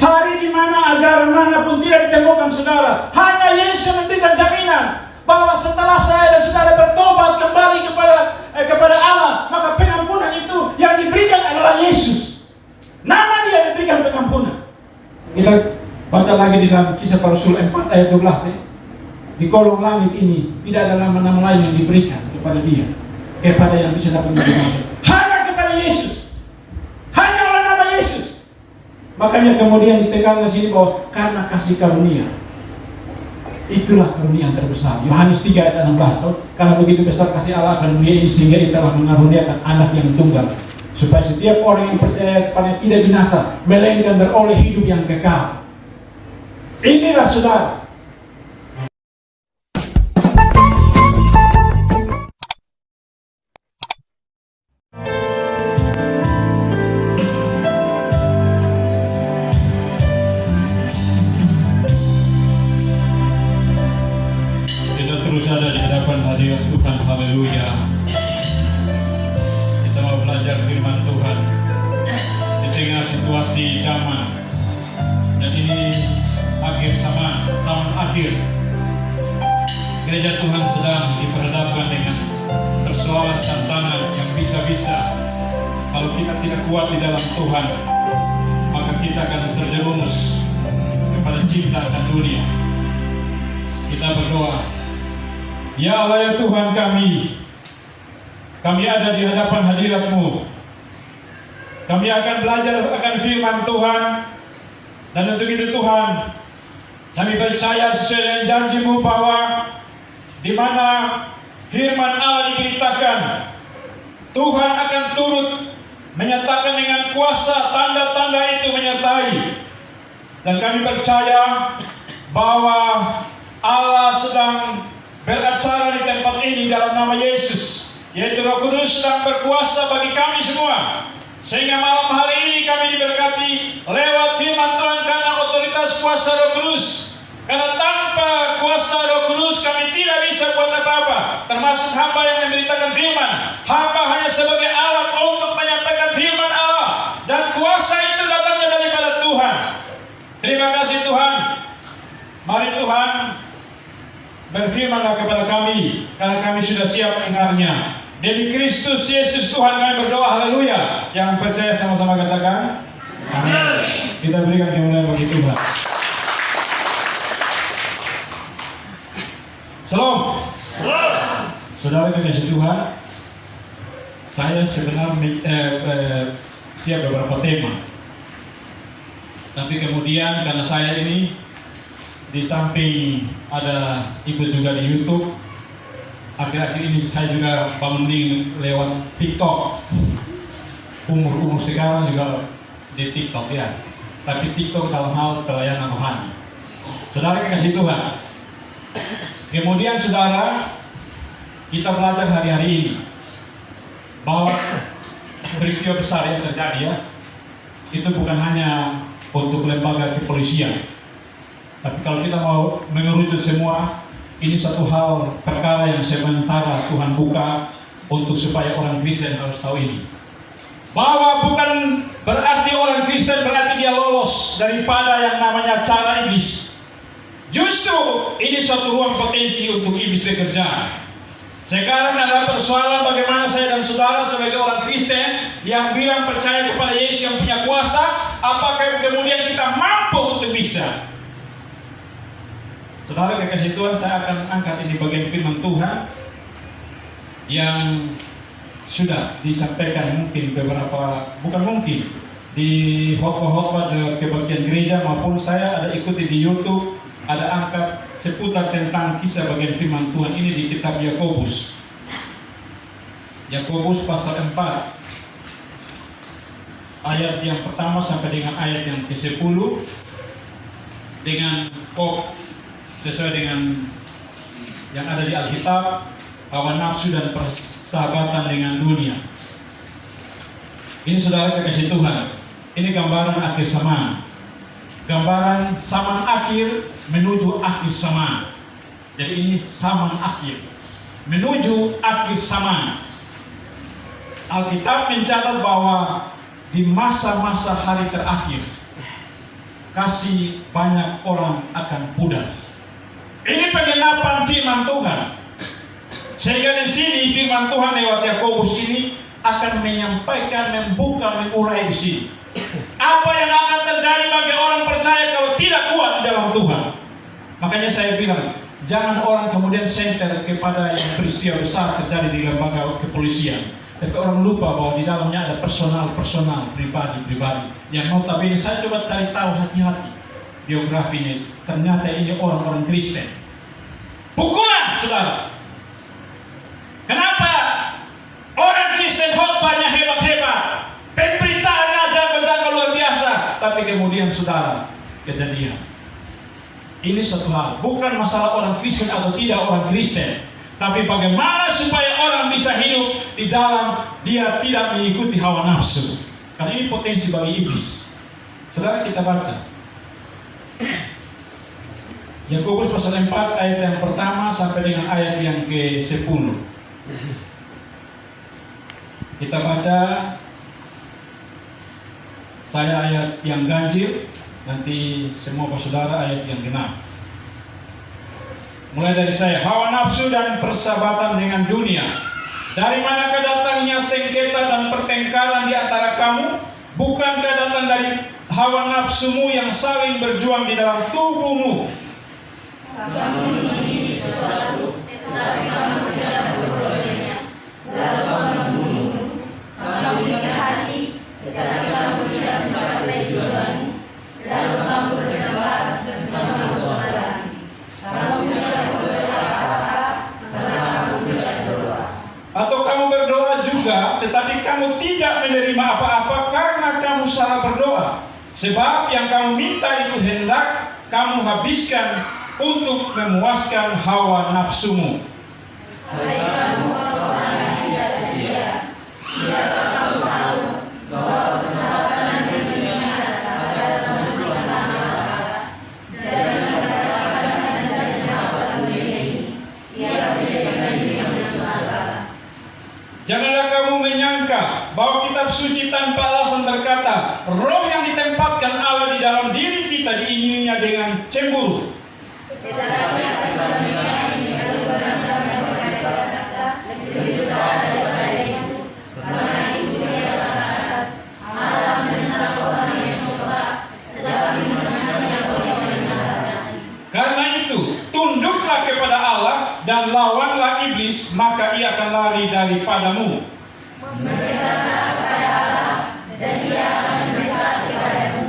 Hari di mana ajaran manapun tidak ditemukan saudara, hanya Yesus yang memberikan jaminan bahwa setelah saya dan saudara bertobat kembali kepada Allah, maka pengampunan itu yang diberikan adalah Yesus. Nama Dia yang diberikan pengampunan. Kita baca lagi di dalam Kisah Para Rasul 4 ayat 12 ya. Di kolong langit ini tidak ada nama-nama lain yang diberikan kepada Dia, kepada yang bisa dapat menerima. Hanya kepada Yesus, hanya oleh nama Yesus. Makanya kemudian ditekankan di sini bahwa karena kasih karunia, itulah karunia yang terbesar. Yohanes 3 ayat 16. Karena begitu besar kasih Allah akan dunia ini sehingga Ia telah mengaruniakan anak yang tunggal, supaya setiap orang yang percaya kepadanya tidak binasa, melainkan beroleh hidup yang kekal. Inilah saudara. Terus ada di hadapan hadirat Tuhan, haleluya. Kita mau belajar firman Tuhan di tengah situasi zaman, dan ini akhir zaman akhir. Gereja Tuhan sedang diperhadapkan dengan persoalan tantangan yang bisa-bisa kalau kita tidak kuat di dalam Tuhan, maka kita akan terjerumus kepada cinta dan dunia. Kita berdoa. Ya Allah, ya Tuhan kami ada di hadapan hadirat-Mu. Kami akan belajar akan firman Tuhan, dan untuk itu Tuhan, kami percaya sesuai dengan janji-Mu bahwa di mana firman Allah diberitakan, Tuhan akan turut menyatakan dengan kuasa tanda-tanda itu menyertai. Dan kami percaya bahwa Allah sedang beracara di tempat ini dalam nama Yesus, yaitu Roh Kudus sedang berkuasa bagi kami semua, sehingga malam hari ini kami diberkati lewat firman Tuhan karena otoritas kuasa Roh Kudus. Karena tanpa kuasa Roh Kudus kami tidak bisa buat apa-apa, termasuk hamba yang memberitakan firman. Hamba hanya sebagai alat untuk menyampaikan firman Allah, dan kuasa itu datangnya daripada Tuhan. Terima kasih Tuhan. Mari Tuhan, berfirmanlah kepada kami, karena kami sudah siap mendengarnya. Demi Kristus Yesus Tuhan kami berdoa, haleluya. Yang percaya sama-sama katakan amin. Kita berikan kemuliaan bagi Tuhan. Shalom. Saudara kekasih Tuhan, saya sebenarnya siap beberapa tema, tapi kemudian karena saya ini di samping ada ibu juga di YouTube, akhir-akhir ini saya juga bangunin lewat TikTok. Umur sekarang juga di TikTok ya, tapi TikTok dalam hal pelayanan rohani. Saudara kekasih Tuhan, kemudian saudara, kita belajar hari-hari ini bahwa peristiwa besar yang terjadi ya, itu bukan hanya untuk lembaga kepolisian. Tapi kalau kita mau mengerucut semua, ini satu hal perkara yang sementara Tuhan buka untuk supaya orang Kristen harus tahu ini. Bahwa bukan berarti orang Kristen berarti dia lolos daripada yang namanya cara iblis. Justru ini suatu ruang potensi untuk iblis bekerja. Sekarang ada persoalan bagaimana saya dan saudara sebagai orang Kristen yang bilang percaya kepada Yesus yang punya kuasa, apakah kemudian kita mampu untuk bisa? Saudara kekasih Tuhan, saya akan angkat ini bagian firman Tuhan yang sudah disampaikan mungkin beberapa, bukan mungkin, di khotbah-khotbah kebaktian gereja maupun saya ada ikuti di YouTube, ada angkat seputar tentang kisah bagian firman Tuhan ini di kitab Yakobus. Yakobus pasal 4 ayat yang pertama sampai dengan ayat yang ke-10 dengan sesuai dengan yang ada di Alkitab, hawa nafsu dan persahabatan dengan dunia. Ini saudara kekasih Tuhan, ini gambaran akhir zaman, gambaran zaman akhir menuju akhir zaman. Jadi ini zaman akhir menuju akhir zaman. Alkitab mencatat bahwa di masa-masa hari terakhir, kasih banyak orang akan pudar. Ini penggenapan firman Tuhan. Sehingga di sini firman Tuhan lewat Yakobus ini akan menyampaikan, membuka, mengurai di sini. Apa yang akan terjadi bagi orang percaya kalau tidak kuat di dalam Tuhan? Makanya saya bilang, jangan orang kemudian senter kepada yang peristiwa besar terjadi di lembaga kepolisian. Tapi orang lupa bahwa di dalamnya ada personal, pribadi. Yang notabene saya coba cari tahu hati-hati biografinya. Ternyata ini orang-orang Kristen. Pukulan, saudara. Kenapa? Orang Kristen khotbahnya hebat-hebat, pemberitaannya jago-jago luar biasa. Tapi kemudian saudara, kejadian. Ini satu hal, bukan masalah orang Kristen atau tidak orang Kristen. Tapi bagaimana supaya orang bisa hidup di dalam dia tidak mengikuti hawa nafsu. Karena ini potensi bagi iblis. Saudara, kita baca Yakobus pasal 4 ayat yang pertama sampai dengan ayat yang ke-10. Kita baca, saya ayat yang ganjil, nanti semua saudara ayat yang genap. Mulai dari saya, hawa nafsu dan persahabatan dengan dunia. Dari manakah datangnya sengketa dan pertengkaran di antara kamu? Bukankah datang dari hawa nafsumu yang saling berjuang di dalam tubuhmu? Kamu ingin sesuatu, tetapi kamu tidak memperolehnya. Lalu kamu membunuh. Kamu ingin hati, tetapi kamu tidak mencapai tujuanmu. Lalu kamu berdebat dan kamu bermarah. Kamu tidak berdoa apa-apa karena kamu tidak berdoa. Atau kamu berdoa juga, tetapi kamu tidak menerima apa-apa karena kamu salah berdoa. Sebab yang kamu minta itu hendak kamu habiskan untuk memuaskan hawa nafsumu. Hai kamu orang-orang yang tidak setia, tidakkah kamu tahu bahwa persahabatan dengan dunia adalah solusi malapetaka? Janganlah persahabatan menjadi sahabat dunia ini. Ia menjadikan diri musuh Allah. Janganlah kamu menyangka bahwa kitab suci tanpa alasan berkata, roh yang ditempatkan Allah di dalam diri kita diingininya dengan cemburu. Tetapi kasih dunia ini benar-benar berkata lebih besar daripada itu. Karena itu dia berkata, Allah menentang orang yang coba, tetapi menasihati orang yang menyenangkan. Karena itu, tunduklah kepada Allah dan lawanlah iblis, maka ia akan lari daripadamu. Mendekatlah kepada Allah, dan dia akan mendekat kepadamu.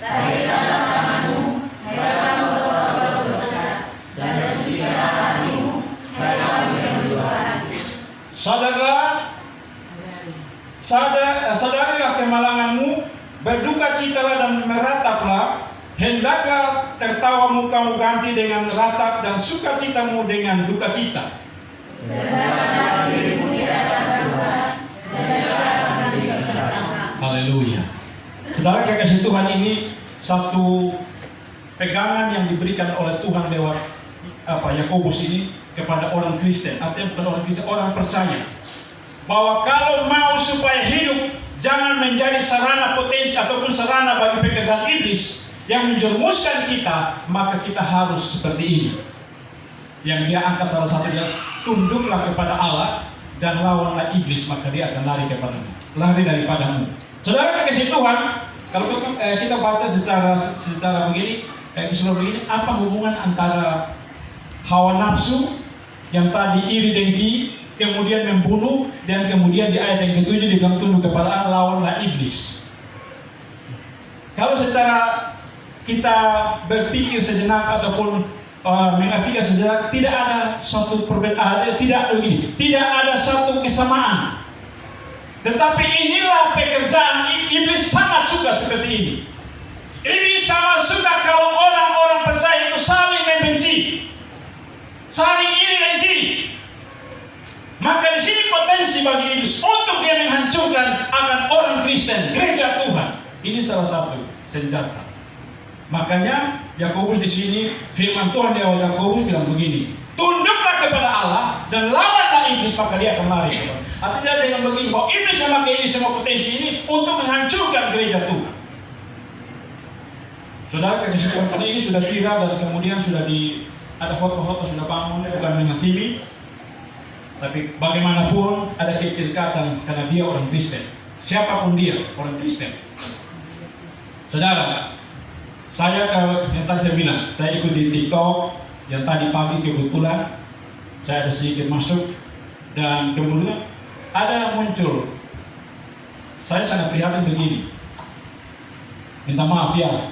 Tahirkanlah tanganmu, hai kamu orang-orang dosa, dan bersihkanlah hatimu, hai kamu yang berdoa. Sadarilah kemalanganmu, berduka citalah dan merataplah. Hendaklah tertawamu kamu ganti dengan ratap dan sukacitamu dengan duka cita. Rendahkanlah dirimu di hadapan Tuhan, dan dia akan diperkenalkan. Haleluya. Saudara kekasih Tuhan, ini satu pegangan yang diberikan oleh Tuhan lewat Yakobus ini kepada orang Kristen, artinya bukan orang Kristen, orang percaya, bahwa kalau mau supaya hidup jangan menjadi sarana potensi ataupun sarana bagi pekerjaan iblis yang menjerumuskan kita, maka kita harus seperti ini. Yang dia angkat salah satu, dia tunduklah kepada Allah dan lawanlah iblis, maka dia akan lari daripadamu. Saudara kekasih Tuhan, kalau kita baca secara begini, apa hubungan antara hawa nafsu yang tadi iri dengki, kemudian membunuh, dan kemudian di ayat yang ke-7 dibilang tunduk kepada Allah, lawanlah iblis. Kalau secara kita berpikir sejenak ataupun mengartikan sejenak, tidak ada satu perbedaan, tidak ada satu kesamaan. Tetapi inilah pekerjaan iblis, sangat suka seperti ini. Iblis sangat suka kalau orang-orang percaya itu saling membenci, saling iri dan kiri. Maka di sini potensi bagi iblis untuk dia menghancurkan akan orang Kristen, gereja Tuhan. Ini salah satu senjata. Makanya Yakobus di sini, firman Tuhan di awal Yakobus bilang begini, tunduklah kepada Allah dan lawanlah iblis, maka dia akan lari. Artinya dengan begini, bahwa iblis memakai ini semua potensi ini untuk menghancurkan gereja Tuhan. Saudara, karena ini sudah viral dan kemudian sudah ada foto-foto sudah bangun, bukan dengan TV, tapi bagaimanapun ada keterikatan karena dia orang Kristen. Siapapun dia, orang Kristen. Saudara, saya yang tadi saya bilang, saya ikut di TikTok yang tadi pagi kebetulan saya ada sedikit masuk dan kemudian ada yang muncul. Saya sangat prihatin begini. Minta maaf ya,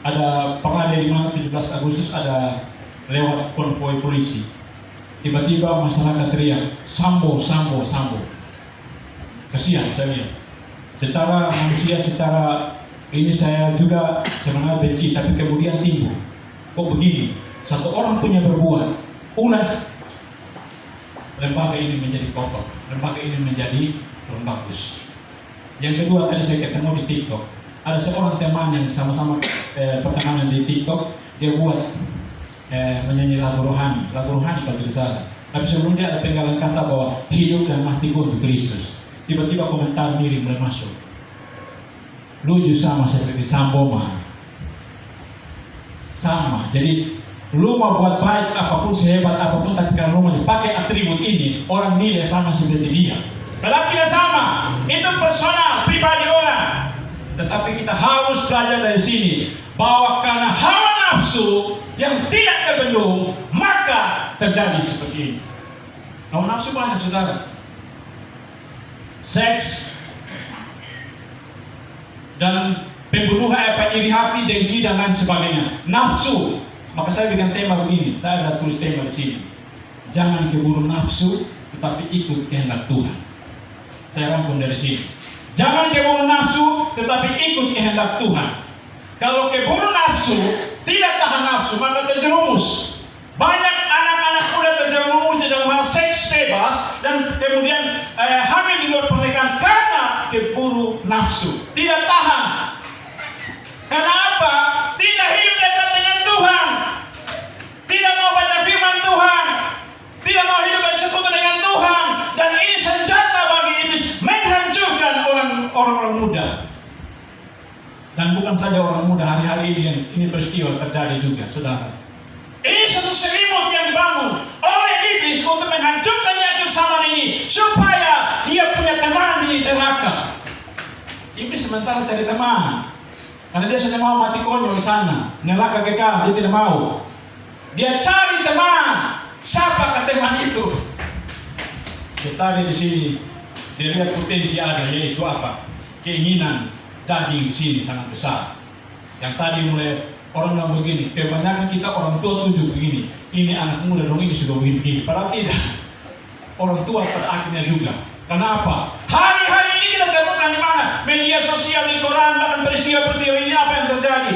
ada pernah di mana 17 Agustus ada lewat konvoi polisi. Tiba-tiba masyarakat teriak, Sambo, Sambo, Sambo. Kasihan saya lihat. Secara manusia, secara ini saya juga sebenarnya benci, tapi kemudian timbul. Kok begini? Satu orang punya berbuat, ulah lembaga ini menjadi kotor, lembaga ini menjadi kurang bagus. Yang kedua, tadi saya ketemu di TikTok, ada seorang teman yang sama-sama pertemanan di TikTok, dia buat menyanyi lagu rohani kalau tidak salah. Tapi sebelumnya ada penggalan kata bahwa hidup dan matiku untuk Kristus. Tiba-tiba komentar miring mulai masuk. Lucu sama seperti Sambo mah. Sama. Jadi lu mau buat baik apapun, sehebat apapun, tapi kalau lu masih pakai atribut ini, orang nilai sama seperti dia. Padahal tidak sama. Itu personal, pribadi orang. Tetapi kita harus belajar dari sini bahwa karena hawa nafsu yang tidak terbendung, maka terjadi seperti ini. Hawa nafsu banyak, saudara. Seks dan pembunuhan, iri hati, dengki dan lain sebagainya. Nafsu. Maka saya bikin tema begini. Saya ada tulis tema di sini. Jangan keburu nafsu, tetapi ikut kehendak Tuhan. Saya rangkum dari sini. Jangan keburu nafsu, tetapi ikut kehendak Tuhan. Kalau keburu nafsu, tidak tahan nafsu, maka terjerumus. Banyak anak-anak muda terjerumus di dalam hal seks bebas dan kemudian hamil di luar pernikahan karena keburu nafsu. Tidak tahan. Karena apa? Tidak hidup dekat dengan Tuhan. Tidak mau baca firman Tuhan. Tidak mau hidup bersekutu dengan Tuhan. Dan ini senjata bagi iblis menghancurkan orang-orang muda. Dan bukan saja orang muda, hari-hari ini peristiwa terjadi juga, saudara. Ini satu selimut yang dibangun oleh iblis untuk menghancurkan yang zaman ini, supaya dia punya teman di neraka. Iblis sementara cari teman, karena dia sudah mau mati konyol di sana, neraka kekal, dia tidak mau. Dia cari teman, siapa teman itu? Dia cari di sini, dia lihat potensi ada, yaitu apa? Keinginan daging sini sangat besar. Yang tadi mulai orang bilang begini, kebanyakan kita orang tua tujuh begini, ini anak muda dong, ini sudah begini. Padahal tidak. Orang tua pada akhirnya juga. Karena apa? Hari-hari ini kita temukan di mana? Media sosial, di koran, bahkan peristiwa-peristiwa ini apa yang terjadi?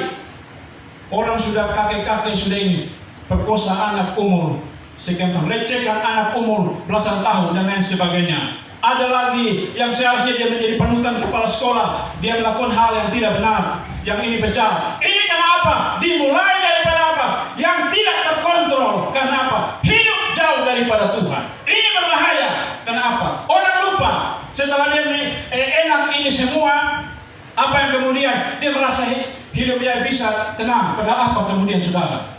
Orang sudah kakek-kakek sudah ini perkosa anak umur sekian tahun, lecehkan anak umur belasan tahun dan lain sebagainya. Ada lagi yang seharusnya dia menjadi panutan kepala sekolah, dia melakukan hal yang tidak benar. Yang ini pecah. Ini kenapa? Dimulai daripada apa? Yang tidak terkontrol. Karena apa? Hidup jauh daripada Tuhan. Ini berbahaya. Kenapa? Orang lupa setelah dia enak ini semua, apa yang kemudian dia merasa hidup dia bisa tenang. Padahal apa kemudian, saudara?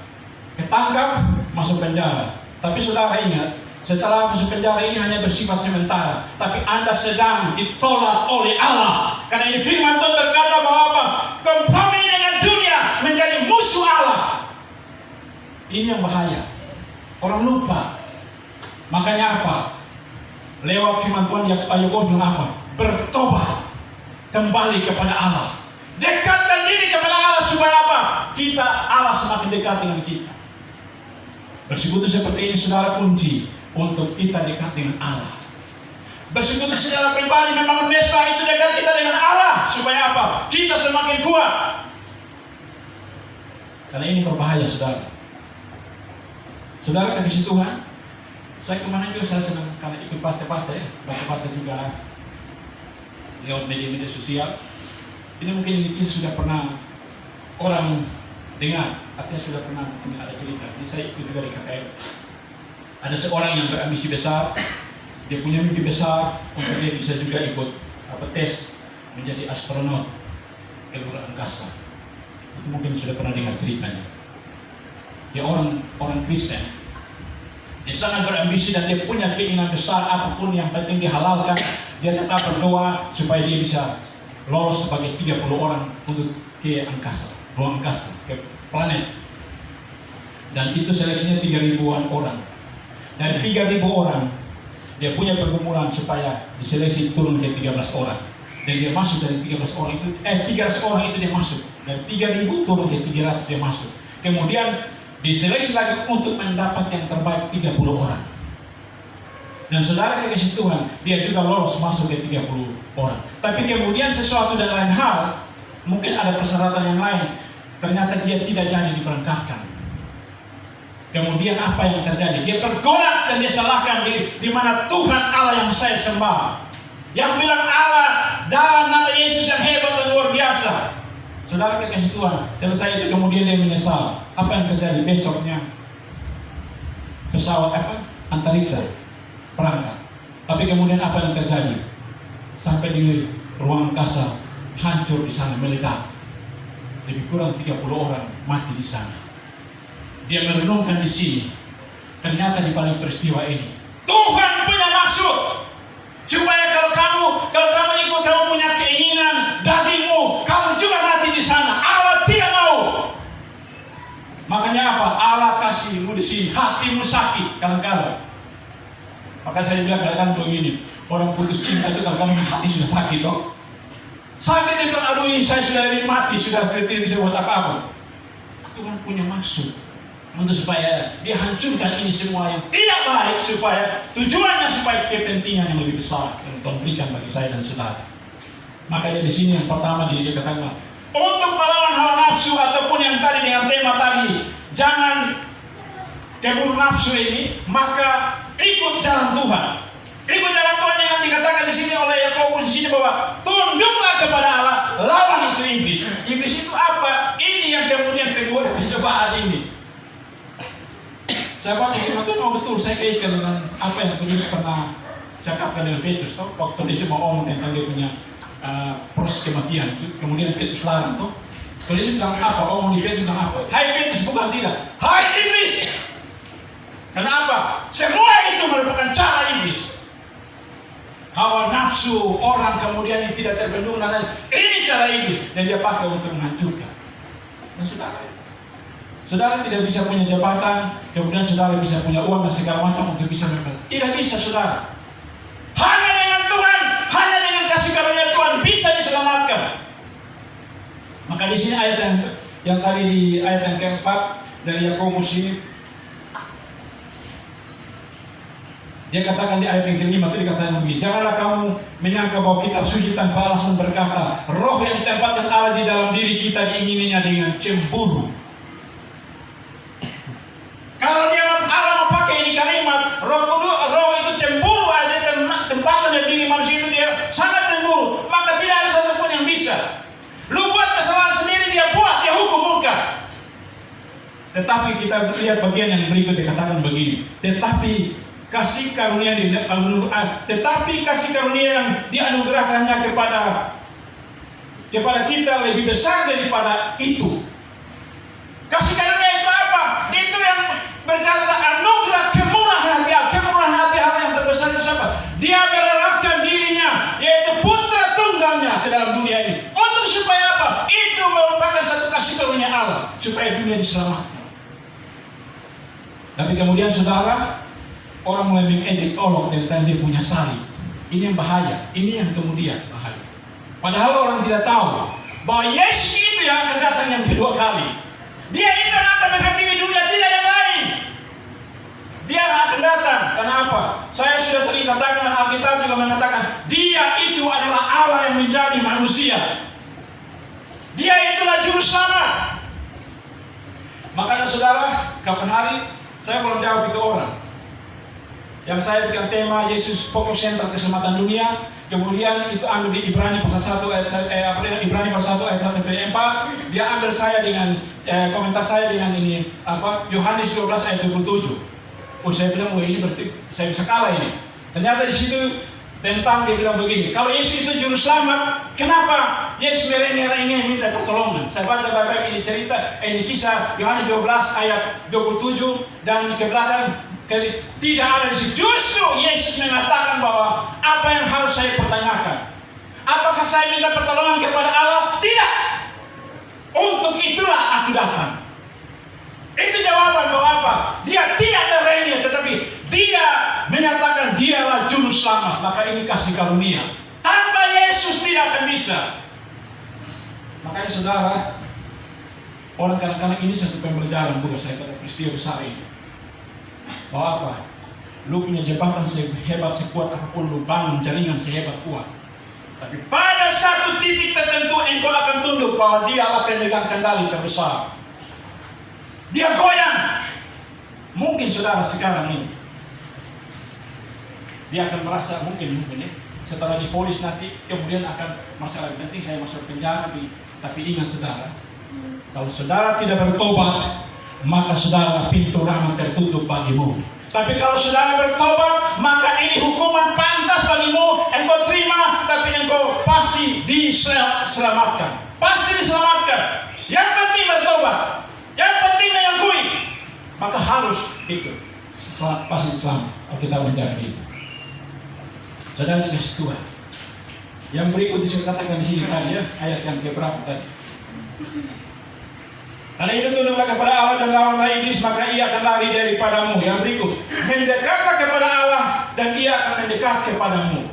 Ketangkap, masuk penjara. Tapi saudara ingat, setelah masuk penjara ini hanya bersifat sementara, tapi Anda sedang ditolak oleh Allah. Karena ini firman Tuhan berkata bahwa apa? Kompromi dengan dunia menjadi musuh Allah. Ini yang bahaya. Orang lupa. Makanya apa? Lewat firman Tuhan yang Ayub bilang apa? Bertobat, kembali kepada Allah, dekatkan diri kepada Allah supaya apa? Allah semakin dekat dengan kita. Bersekutu seperti ini, saudara, kunci untuk kita dekat dengan Allah. Bersekutu secara pribadi, membangun mesbah itu dekat kita dengan Allah. Supaya apa? Kita semakin kuat. Karena ini berbahaya, saudara. Saudara kasih Tuhan. Saya kemarin juga saya senang karena ikut baca-baca ya. Baca-baca juga lewat media-media sosial. Ini mungkin ini kisah sudah pernah orang dengar. Artinya sudah pernah ada cerita. Ini saya ikut juga di KKR. Ada seorang yang berambisi besar, dia punya mimpi besar untuk dia bisa juga ikut tes menjadi astronot ke luar angkasa. Itu mungkin sudah pernah dengar ceritanya. Dia orang Kristen. Dia sangat berambisi dan dia punya keinginan besar, apapun yang penting dihalalkan. Dia tetap berdoa supaya dia bisa lolos sebagai 30 orang untuk ke angkasa, ruang angkasa, ke planet. Dan itu seleksinya 3.000-an orang. Dari 3.000 orang, dia punya pergumulan supaya diseleksi turun ke 13 orang. Dan dia masuk dari 13 orang itu, 300 orang itu dia masuk. Dari 3.000 turun ke 300 dia masuk. Kemudian diseleksi lagi untuk mendapat yang terbaik 30 orang. Dan saudara kekasih Tuhan, dia juga lolos masuk ke 30 orang. Tapi kemudian sesuatu dan lain hal, mungkin ada persyaratan yang lain. Ternyata dia tidak jadi diberangkatkan. Kemudian apa yang terjadi? Dia bergolak dan dia salahkan di mana Tuhan Allah yang saya sembah. Yang bilang Allah dalam nama Yesus yang hebat dan luar biasa. Saudara kekasih Tuhan, selesai itu kemudian dia menyesal. Apa yang terjadi besoknya? Pesawat antariksa berangkat. Tapi kemudian apa yang terjadi? Sampai di ruang angkasa hancur di sana, meledak. Lebih kurang 30 orang mati di sana. Dia merenungkan di sini. Ternyata di balik peristiwa ini Tuhan punya maksud supaya kalau kamu ikut, kamu punya keinginan dagingmu, kamu juga mati di sana. Allah tidak mau. Makanya apa? Allah kasihmu di sini. Hatimu sakit kadang-kadang. Maka saya bilang kadang-kadang begini, orang putus cinta itu kadang-kadang hati sudah sakit toh. Sakit dia bilang, aduh ini saya sudah mati, sudah tidak bisa buat apa-apa. Tuhan punya maksud untuk supaya dia hancurkan ini semua yang tidak baik, supaya tujuannya supaya kepentingan yang lebih besar yang Tuhan berikan bagi saya dan saudara. Makanya di sini yang pertama dia katakan untuk melawan hawa nafsu ataupun yang tadi dengan tema tadi, jangan keburu nafsu ini, maka ikut jalan Tuhan. Ikut jalan Tuhan yang dikatakan di sini oleh Yakobus di sini bahwa tunduklah kepada Allah, lawan itu iblis. Iblis itu apa? Ini yang kemudian kedua percobaan ini. Saya baca firman Tuhan, oh betul, saya kaitkan dengan apa yang Tuhan pernah cakapkan dengan Petrus. Toh, waktu dia mau ngomong tentang dia punya proses kematian, kemudian Petrus larang. Toh, Tuhan bilang apa? Omong di Petrus bilang apa? Hai Petrus, bukan tidak. Hai iblis. Kenapa? Semua itu merupakan cara iblis. Hawa nafsu orang kemudian yang tidak terbendung dan lain. Ini cara iblis dan dia pakai untuk menghancurkan. Dan saudara tidak bisa punya jabatan, kemudian saudara bisa punya uang dan segala macam untuk bisa membantu. Tidak bisa saudara. Hanya dengan Tuhan, hanya dengan kasih karunia Tuhan bisa diselamatkan. Maka di sini ayat yang tadi di ayat yang keempat dari Yakobus ini, dia katakan di ayat yang kelima itu dikatakan begini, janganlah kamu menyangka bahwa kitab suci tanpa alasan berkata, roh yang ditempatkan Allah di dalam diri kita diingininya dengan cemburu. Kalau dia Allah mau pakai ini kalimat, roh itu cemburu ada tempatkan di diri manusia itu, dia sangat cemburu, maka tidak ada satupun yang bisa. Lu buat kesalahan sendiri, dia buat, dia hukum murka. Tetapi kita lihat bagian yang berikut dikatakan begini, tetapi kasih karunia yang dianugerahkannya kepada kita lebih besar daripada itu. Kasih karunia itu apa? Itu yang berkata anugerah kemurahan hati. Kemurahan hati Allah yang terbesar itu siapa? Dia merelakan dirinya, yaitu putra tunggalnya ke dalam dunia ini. Untuk supaya apa? Itu merupakan satu kasih karunia Allah supaya dunia diselamatkan. Tapi kemudian saudara, orang mulai mengejek olok tentang dia punya salib. Ini yang bahaya. Ini yang kemudian bahaya. Padahal orang tidak tahu bahwa Yesus itu yang akan datang yang kedua kali. Dia itu akan menghakimi dunia, tidak yang lain. Dia akan datang. Karena apa? Saya sudah sering katakan dan Alkitab juga mengatakan, dia itu adalah Allah yang menjadi manusia. Dia itulah juru selamat. Makanya saudara, kapan hari saya belum jawab itu orang. Yang saya berikan tema Yesus pokok sentral keselamatan dunia. Kemudian itu ambil di Ibrani pasal 1 Ibrani pasal 1 ayat 1 sampai 4. Dia ambil saya dengan komentar saya dengan ini Yohanes 12 ayat 27. Oh saya bilang, ini berarti saya bisa kalah ini. Ternyata di situ tentang dia bilang begini, kalau Yesus itu juru selamat, kenapa Yesus merengek-rengek minta pertolongan? Saya baca baik-baik ini cerita, ini kisah Yohanes 12 ayat 27 dan ke belakang, tidak ada di situ. Justru Yesus mengatakan bahwa apa yang harus saya pertanyakan? Apakah saya minta pertolongan kepada Allah? Tidak. Untuk itulah aku datang. Itu jawaban bahwa apa? Dia tidak merengek, tetapi dia menyatakan dialah juru selamat. Maka ini kasih karunia. Tanpa Yesus tidak akan bisa. Makanya saudara, orang kadang-kadang ini satu pembelajaran buat saya pada peristiwa besar ini. Bahwa apa? Lu punya jabatan sehebat sekuat apapun, lu bangun jaringan sehebat kuat. Tapi pada satu titik tertentu engkau akan tunduk bahwa dialah pemegang kendali terbesar. Dia goyang. Mungkin saudara sekarang ini dia akan merasa mungkin ya, setelah divonis nanti kemudian akan masalah penting saya masuk penjara. Tapi ingat saudara, kalau saudara tidak bertobat, maka saudara pintu rahmat tertutup bagimu. Tapi kalau saudara bertobat, maka ini hukuman pantas bagimu. Engkau terima, tapi engkau pasti diselamatkan. Pasti diselamatkan. Yang penting bertobat. Yang penting mengakui, maka harus itu pasti selamat. Kita menjaga itu. Saudara dikasih Tuhan. Yang berikut dikatakan di sini tadi ya, ayat yang keberapa tadi? Karena itu tunduklah kepada Allah dan lawanlah iblis, maka ia akan lari daripadamu. Yang berikut, mendekatlah kepada Allah dan ia akan mendekat kepadamu.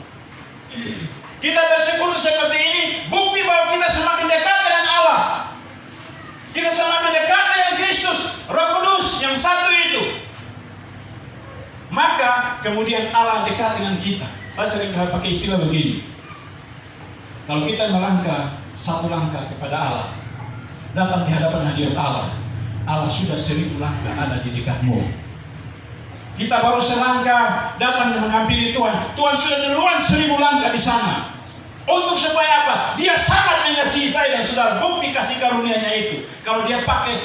Kita bersekutu seperti ini, bukti bahwa kita semakin dekat dengan Allah. Kita semakin dekat dengan Kristus, Roh Kudus yang satu itu. Maka kemudian Allah dekat dengan kita. Saya sering pakai istilah begini. Kalau kita melangkah satu langkah kepada Allah, datang di hadapan hadirat Allah, Allah sudah 1000 langkah ada di dekatmu. Kita baru selangkah datang menghampiri Tuhan, Tuhan sudah duluan 1000 langkah di sana. Untuk supaya apa? Dia sangat mengasihi saya dan saudara. Bukti kasih karunia-Nya itu. Kalau dia pakai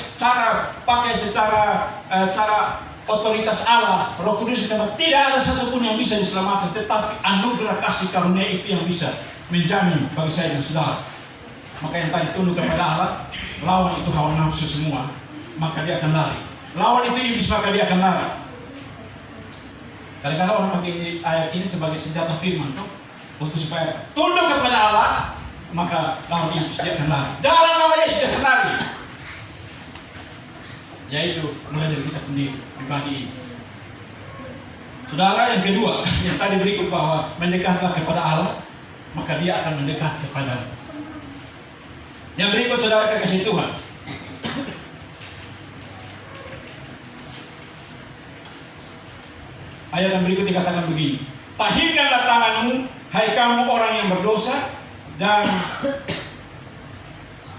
secara otoritas Allah, Roh Kudus tidak ada satupun yang bisa diselamatkan, tetapi anugerah kasih karunia itu yang bisa menjamin bagi saya dan saudara. Maka yang tadi tunduk kepada Allah, lawan itu hawa nafsu semua, maka dia akan lari. Lawan itu iblis, maka dia akan lari. Kadang-kadang orang pakai ayat ini sebagai senjata firman, untuk supaya tunduk kepada Allah, maka lawan iblis dia akan lari. Dalam nama Yesus dia akan lari. Yaitu mulai dari kita sendiri pribadi ini. Saudara, yang kedua, yang tadi berikut bahwa mendekatlah kepada Allah, maka dia akan mendekat kepada. Yang berikut saudara kekasih Tuhan. Ayat yang berikut dikatakan begini. Tahirkanlah tanganmu, hai kamu orang yang berdosa, dan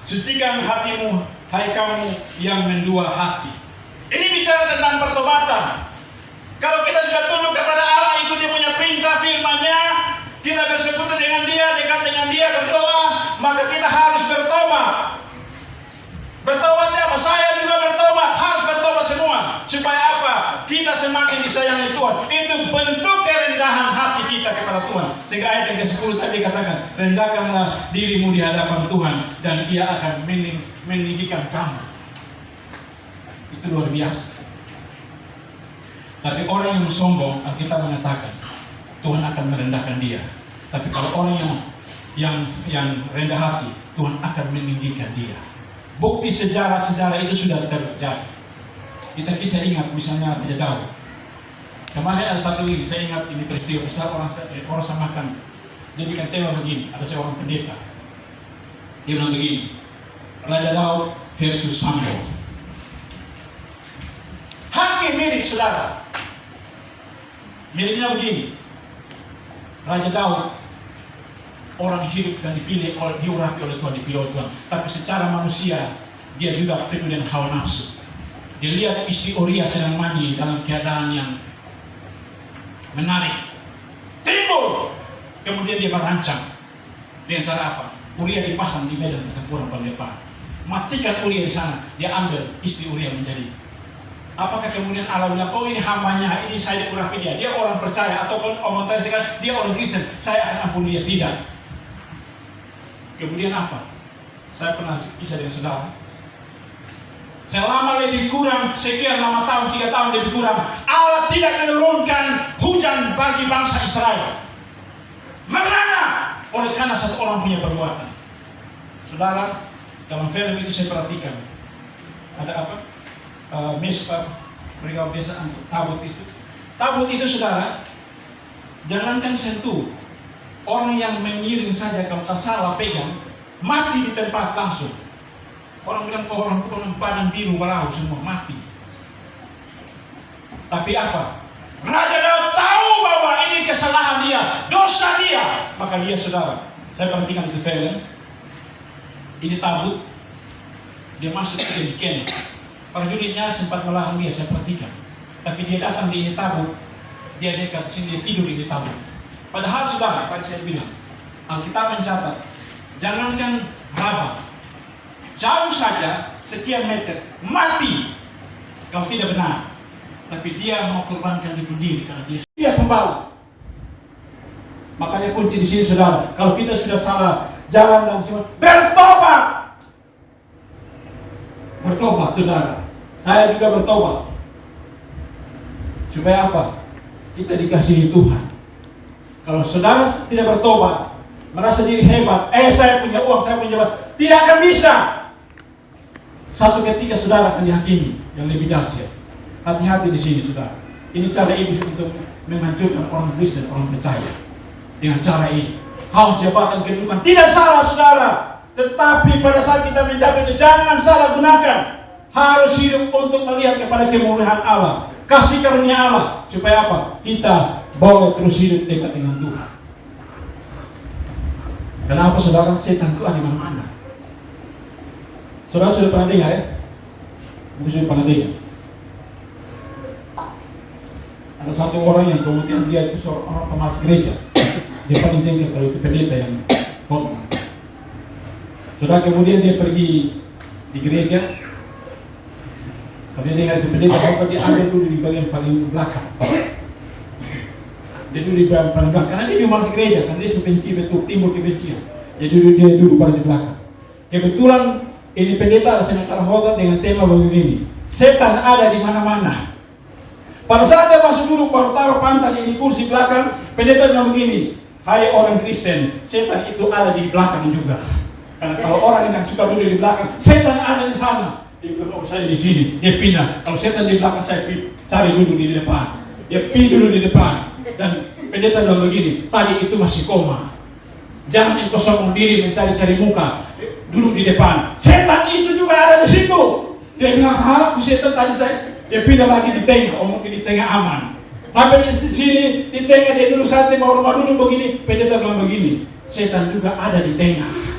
sucikan hatimu, hai kamu yang mendua hati. Ini bicara tentang pertobatan. Kalau kita sudah tunduk kepada Allah, itu dia punya perintah firman-Nya, kita bersekutu dengan dia, dekat dengan dia, berdoa, maka kita harus bertobat. Bertobatnya apa? Saya juga bertobat, harus bertobat semua. Supaya apa? Kita semakin disayangi Tuhan. Itu bentuk kerendahan hati kita kepada Tuhan. Sehingga ayat yang ke-10 tadi katakan, rendahkanlah dirimu di hadapan Tuhan, dan Dia akan meninggikan kamu. Itu luar biasa. Tapi orang yang sombong, kita mengatakan Tuhan akan merendahkan dia. Tapi kalau orang yang rendah hati, Tuhan akan meninggikan dia. Bukti sejarah-sejarah itu sudah terjadi. Kita kisah ingat misalnya Raja Daud. Kemarin ada satu ini, saya ingat ini peristiwa besar, orang samakan. Dia bikin tema begini, ada seorang pendeta. Dia bilang begini, Raja Daud versus Sambo. Hampir mirip saudara. Miripnya begini. Raja Daud orang hidup dan dipilih, diurapi oleh Tuhan, dipilih oleh Tuhan. Tapi secara manusia dia juga penuh dengan hawa nafsu. Dia lihat istri Uria sedang mandi dalam keadaan yang menarik. Timbul. Kemudian dia merancang. Dengan cara apa? Uria dipasang di medan pertempuran paling depan. Matikan Uria di sana. Dia ambil istri Uria menjadi Apakah kemudian Allah bilang, oh ini hambanya, ini saya diurapi dia orang percaya, atau kalau omong tadi sekarang dia orang Kristen, saya akan ampuni dia? Tidak. Kemudian apa? Saya pernah kisah dengan saudara. Selama lebih kurang sekian lama tahun, 3 tahun lebih kurang, Allah tidak menurunkan hujan bagi bangsa Israel. Mengapa? Oleh karena satu orang punya perbuatan. Saudara, dalam film itu saya perhatikan ada apa? Mesbah, mereka biasa angkut tabut itu. Tabut itu saudara, jangankan sentuh, orang yang mengiring saja kalau tak salah pegang, mati di tempat langsung. Orang bilang, oh orang padang biru balau semua mati. Tapi apa? Raja Daud tahu bahwa ini kesalahan dia, dosa dia. Maka dia saudara, saya perhatikan itu film. Ini tabut, dia masuk ke kemah. Prajuritnya sempat melarang dia, saya perhatikan. Tapi dia datang di ini tabut, dia dekat sini, dia tidur di tabut. Padahal saudara, pada saya bilang, Alkitab mencatat, jangankan Rabah, jauh saja sekian meter mati kalau tidak benar. Tapi dia mau korbankan hidup diri karena dia kembali. Makanya kunci di sini saudara, kalau kita sudah salah jalan dan semua, bertobat. Bertobat saudara. Saya juga bertobat. Supaya apa? Kita dikasihi Tuhan. Kalau saudara tidak bertobat, merasa diri hebat, saya punya uang, saya punya jabatan, tidak akan bisa. Satu ketika saudara akan dihakimi yang lebih dahsyat. Hati-hati di sini saudara. Ini cara iblis untuk menghancurkan orang Kristen, orang percaya. Dengan cara ini, haus jabatan, kedudukan, tidak salah saudara. Tetapi pada saat kita mencapai itu, jangan salah gunakan. Harus hidup untuk melihat kepada kemuliaan Allah, kasih karunia Allah, supaya apa? Kita boleh terus hidup dekat dengan Tuhan. Kenapa saudara? Setan itu ada di mana-mana. Saudara sudah pernah dengar ya? Mungkin sudah pernah dengar. Ada satu orang yang kemudian dia itu seorang pemas gereja. Dia paling tinggi kalau itu pendeta yang khotbah. Saudara, kemudian dia pergi di gereja. Kalau dia dengar itu pendeta khotbah, dia ambil dulu di bagian paling belakang. Dia duduk di bagian paling belakang karena dia malas gereja, karena dia suka benci, betul timbul kebencian. Jadi dia duduk paling di belakang. Kebetulan ini pendeta ada sementara khotbah dengan tema begini, setan ada di mana-mana. Pada saat dia masuk duduk, baru taruh pantat di kursi belakang, pendeta bilang begini, hai orang Kristen, setan itu ada di belakang juga. Karena kalau orang yang suka duduk di belakang, setan ada di sana. Dia bilang, oh saya di sini, dia pindah. Kalau setan di belakang, saya cari duduk di depan. Dia pilih duduk di depan. Dan pendeta bilang begini, tadi itu masih koma. Jangan engkau sombong diri mencari-cari muka, duduk di depan. Setan itu juga ada di situ. Dia bilang, aku setan tadi saya. Dia pindah lagi di tengah, mungkin di tengah aman. Sampai di sini, di tengah dia duduk santai, mau rumah duduk begini. Pendeta bilang begini, setan juga ada di tengah.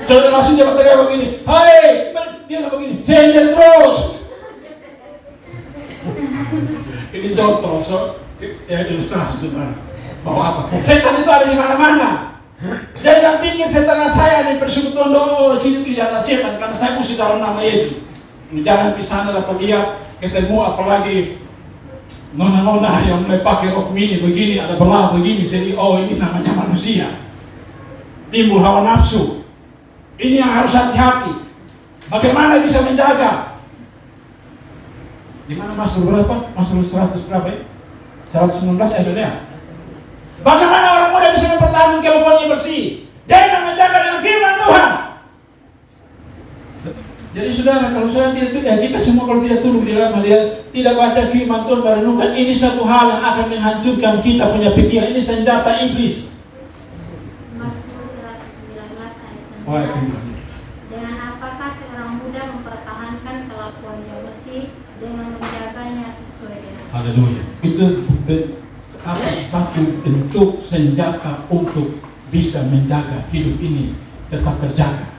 Saudara langsung dia berteriak begini, hai, dia bilang begini, sender terus. Ini contoh, ilustrasi saudara. Bahwa apa? Setan itu ada di mana-mana. Jangan pikir setan saya di persekutuan doa sini tidak ada setan, karena saya mesti dalam nama Yesus. Jangan pisah dapat lihat ketemu apalagi nona-nona yang mulai pakai rok mini begini, ada belah begini, jadi oh ini namanya manusia. Timbul hawa nafsu. Ini yang harus hati-hati. Bagaimana bisa menjaga? Di mana Mazmur berapa? Mazmur 100 berapa ya? 119 ayat. Bagaimana orang muda bisa mempertahankan kehidupannya bersih? Dengan menjaga dengan firman Tuhan. Jadi saudara, kalau saya tidak, kita semua kalau tidak tunduk di dalam hal tidak baca firman Tuhan, merenungkan, ini satu hal yang akan menghancurkan kita punya pikiran. Ini senjata iblis. Mazmur 119 ayat 9. Dengan apakah seorang muda mempertahankan kelakuannya bersih dengan menjaganya sesuai dengan Haleluya. Itu satu bentuk senjata untuk bisa menjaga hidup ini tetap terjaga.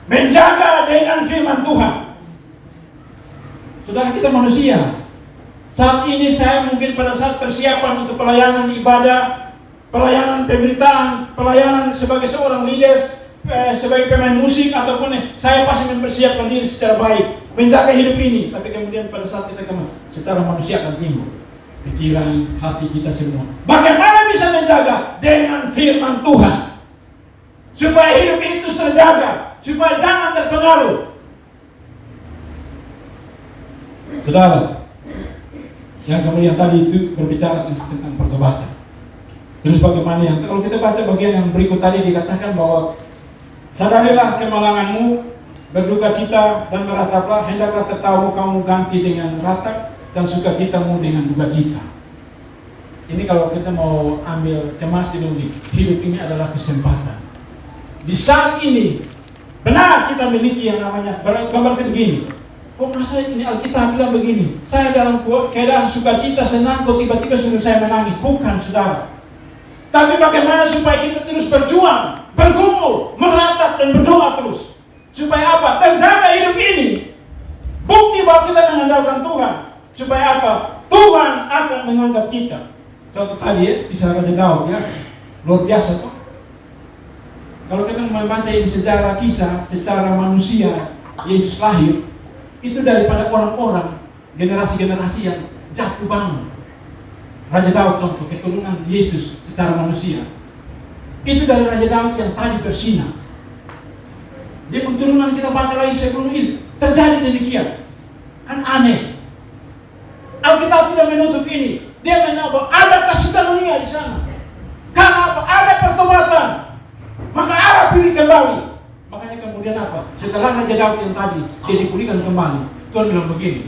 Menjaga dengan firman Tuhan. Saudara, kita manusia. Saat ini saya mungkin pada saat persiapan untuk pelayanan ibadah, pelayanan pemberitaan, pelayanan sebagai seorang leaders, sebagai pemain musik ataupun saya pasti mempersiapkan diri secara baik, menjaga hidup ini. Tapi kemudian pada saat kita secara manusia akan timbul pikiran, hati kita semua. Bagaimana bisa menjaga? Dengan firman Tuhan. Supaya hidup ini terus terjaga, supaya jangan terpengaruh. Saudara, yang kemudian tadi itu berbicara tentang pertobatan. Terus bagaimana yang kalau kita baca bagian yang berikut tadi dikatakan bahwa sadarilah kemalanganmu, berduka cita dan merataplah, hendaklah tertawa kamu ganti dengan ratap dan sukacitamu dengan duka cita. Ini kalau kita mau ambil kemas di dunia, hidup ini adalah kesempatan. Di saat ini benar kita miliki yang namanya gambarkan begini. Kok masa ini Alkitab bilang begini? Saya dalam keadaan sukacita, senang, kok tiba-tiba suruh saya menangis? Bukan, saudara. Tapi bagaimana supaya kita terus berjuang, bergumul, meratap dan berdoa terus. Supaya apa? Terjaga hidup ini. Bukti bahwa kita mengandalkan Tuhan. Supaya apa? Tuhan akan menganggap kita. Contoh tadi ya, kisah Raja Daud ya. Luar biasa tuh. Kalau kita membaca ini sejarah kisah, secara manusia, Yesus lahir, itu daripada orang-orang, generasi-generasi yang jatuh bangun. Raja Daud contoh, keturunan Yesus secara manusia. Itu dari Raja Daud yang tadi bersinar. Dia keturunan kita baca lagi sebelum ini. Terjadi demikian. Kan aneh. Alkitab tidak menutup ini. Dia menambah ada kasih karunia di sana. Karena apa? Ada pertobatan. Maka Allah pilih kembali. Makanya kemudian apa? Setelah Raja Daud yang tadi dia dipulihkan kembali, Tuhan bilang begini.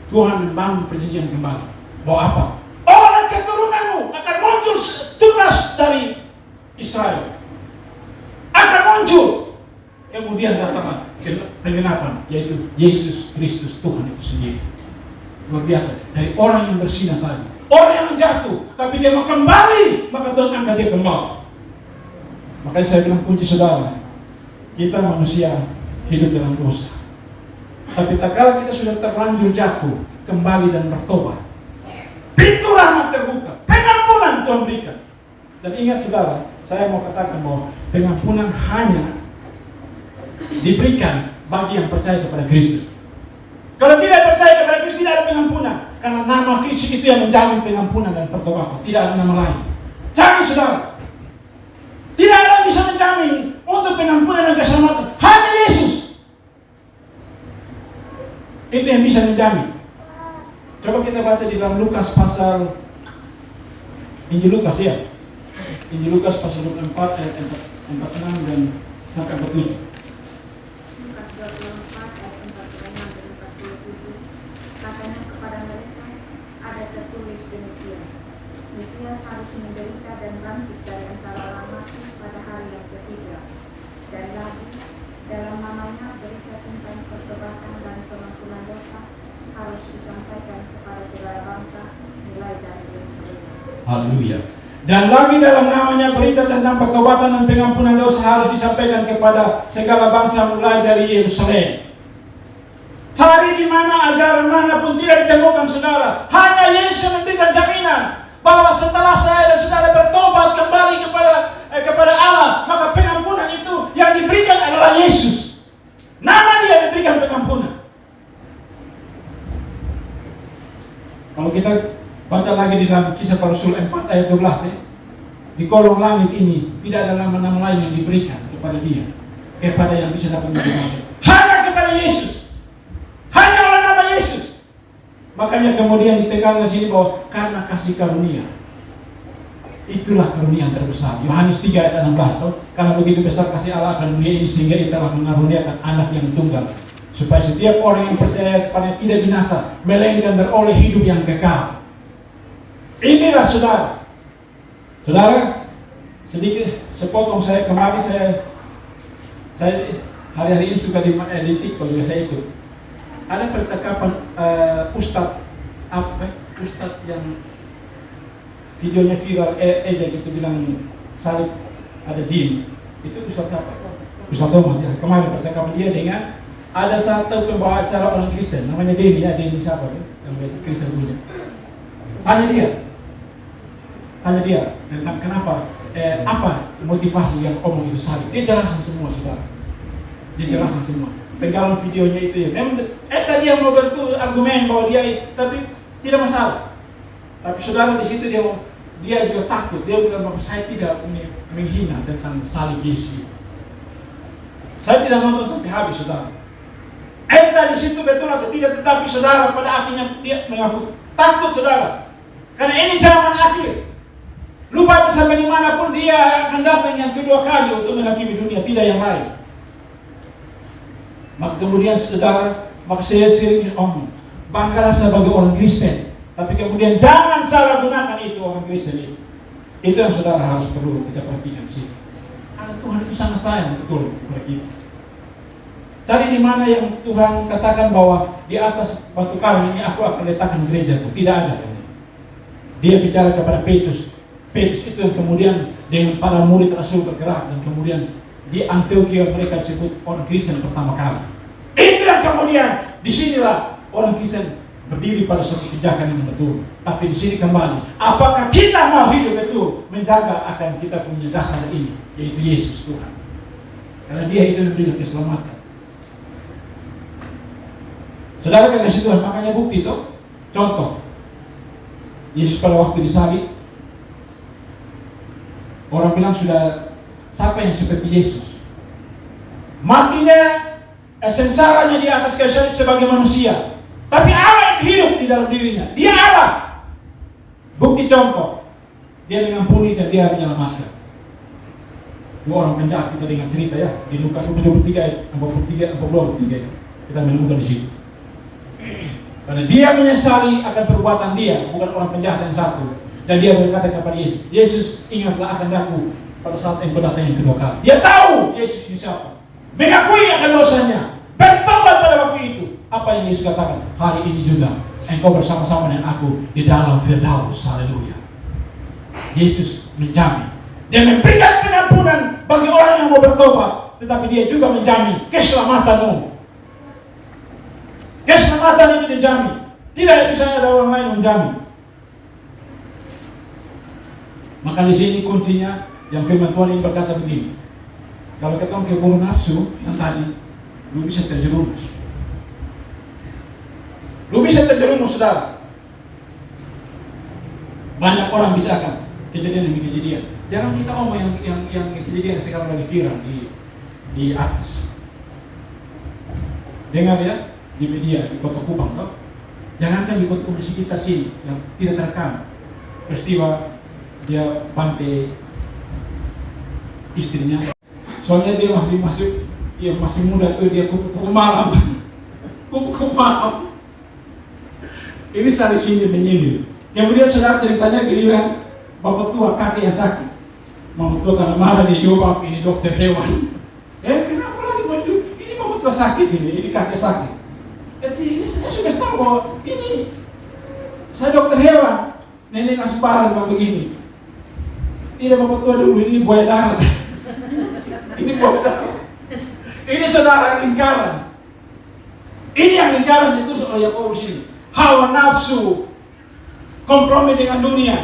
Tuhan membangun perjanjian kembali. Bahwa apa? Orang keturunanmu akan muncul tunas dari Israel. Akan muncul. Kemudian datang penggenapan, yaitu Yesus Kristus Tuhan itu sendiri. Luar biasa. Dari orang yang bersinar tadi, orang yang jatuh, tapi dia mau kembali, maka Tuhan angkat dia kembali. Makanya saya bilang kunci saudara, kita manusia hidup dalam dosa. Tapi tak kala kita sudah terlanjur jatuh, kembali dan bertobat, pintu rahmat terbuka, pengampunan Tuhan berikan. Dan ingat saudara, saya mau katakan bahwa pengampunan hanya diberikan bagi yang percaya kepada Kristus. Kalau tidak percaya kepada Kristus, tidak ada pengampunan. Karena nama Kristus itu yang menjamin pengampunan dan pertobatan. Tidak ada nama lain. Cari saudara. Tidak ada yang bisa menjamin untuk pengampunan dan keselamatan. Hanya Yesus. Itu yang bisa menjamin. Coba kita baca di dalam Lukas pasal Injil Lukas ya. Injil Lukas pasal 24 ayat 46 dan sampai 47. Lukas 24 ayat 46 dan 47. Katanya kepada mereka, ada tertulis demikian. Mesias harus menderita dan bangkit dari antara orang mati pada hari yang ketiga. Dan lagi, dalam namanya berita tentang pertobatan dan pengampunan dosa harus disampaikan kepada segala bangsa, mulai dari Yerusalem. Haleluya. Dan lagi dalam namanya berita tentang pertobatan dan pengampunan dosa harus disampaikan kepada segala bangsa mulai dari Yerusalem. Cari di mana ajaran manapun tidak ditemukan saudara. Hanya Yesus yang memberikan jaminan bahwa setelah saya dan saudara bertobat kembali kepada Allah, maka pengampunan itu yang diberikan adalah Yesus. Nama dia memberikan pengampunan. Kalau kita baca lagi di dalam Kisah Para Rasul 4 ayat 12 ya. Di kolong langit ini tidak ada nama-nama lain yang diberikan kepada dia, kepada yang bisa dapat menerima. Hanya kepada Yesus. Hanya oleh nama Yesus. Makanya kemudian ditekankan di sini bahwa karena kasih karunia. Itulah karunia yang terbesar. Yohanes 3 ayat 16 toh, karena begitu besar kasih Allah akan dunia ini sehingga Ia telah mengaruniakan anak yang tunggal, supaya setiap orang yang percaya kepada tidak binasa, melainkan beroleh hidup yang kekal. Inilah saudara. Saudara, sedikit sepotong saya kemarin saya hari-hari ini suka di TikTok juga saya ikut. Ada percakapan Ustadz yang videonya viral gitu bilang salib ada jin. Itu Ustadz apa? Ustadz Somad ya. Kemarin percakapan dia dengan ada satu pembawa acara orang Kristen namanya Denny ya. Denny siapa ya? Yang biasa Kristen punya. Hanya dia. Tentang kenapa apa motivasi yang omong itu salib. Dia jelaskan semua, saudara. Dia jelaskan semua. Penggalan videonya itu ya. Memang tadi yang mau argumen bahwa dia, tapi tidak masalah. Tapi saudara di situ dia juga takut. Dia bilang bahwa saya tidak menghina tentang salib Yesus. Saya tidak nonton sampai habis, saudara. Di situ betul atau tidak, tetapi saudara pada akhirnya dia mengaku takut, saudara. Karena ini zaman akhir. Lupa sampai dimanapun dia akan datang yang kedua kali untuk menghakimi dunia, tidak yang lain. Maka kemudian saudara, maka saya sering omong, banggalah sebagai orang Kristen. Tapi kemudian jangan salah gunakan itu orang Kristen itu. Itu yang saudara harus perlu kita perhatikan sih. Karena Tuhan itu sangat sayang betul kepada kita. Cari di mana yang Tuhan katakan bahwa di atas batu karang ini aku akan letakkan gerejaku. Tidak ada. Dia bicara kepada Petrus. Petrus itu yang kemudian dengan para murid Rasul bergerak dan kemudian di Antioquia mereka disebut orang Kristen pertama kali. Itu yang kemudian disinilah orang Kristen berdiri pada suatu pijakan yang betul. Tapi di sini kembali, apakah kita mau hidup betul menjaga akan kita punya dasar ini, yaitu Yesus Tuhan. Karena Dia itu yang memberikan keselamatan. Saudara kasih Tuhan, makanya bukti itu. Contoh, Yesus pada waktu disalib, orang bilang sudah siapa yang seperti Yesus? Matinya, sengsaranya di atas kayu salib sebagai manusia. Tapi Allah yang hidup di dalam dirinya. Dia Allah. Bukti contoh, Dia mengampuni dan Dia menyelamatkan. Dua orang penjahat kita dengar cerita ya di Lukas 23 ayat 43 kita menemukan di situ. Karena dia menyesali akan perbuatan dia, bukan orang penjahat yang satu. Dan dia berkata kepada Yesus, Yesus ingatlah akan aku pada saat engkau datang yang kedua kali. Dia tahu Yesus ini siapa, mengakui akan dosanya, bertobat pada waktu itu. Apa yang Yesus katakan? Hari ini juga engkau bersama-sama dengan aku di dalam Firdaus. Haleluya. Yesus menjamin, Dia memberikan pengampunan bagi orang yang mau bertobat, tetapi Dia juga menjamin keselamatanmu. Keselamatan itu dijamin. Tidak bisa ada orang lain menjamin. Maka di sini kuncinya yang firman Tuhan ini berkata begini. Kalau kita keburu nafsu yang tadi, lu bisa terjerumus. Lu bisa terjerumus, saudara. Banyak orang bisa kan kejadian demi kejadian. Jangan kita ngomong yang kejadian yang sekarang lagi viral di atas. Dengar ya. Di media, di Kota Kupang, toh? Jangankan di kota di sekitar sini yang tidak terekam peristiwa dia pantai istrinya. Soalnya dia masih muda tuh, dia kupu-kupu malam. Kupu-kupu malam. Ini sari sini menyindir. Kemudian saudara ceritanya giliran bapak tua kakek yang sakit. Mama tua karena marah dia jawab, ini dokter hewan. Kenapa lagi baju? Ini bapak tua sakit ini kakek sakit. Ini saya sudah tahu bahwa ini saya dokter hewan, nenek langsung parah seperti begini. Tidak bapak tua dulu, ini buaya darat. Ini buaya darat. Ini saudara lingkaran. Ini yang lingkaran itu soal Yakobus ini. Hawa nafsu, kompromi dengan dunia,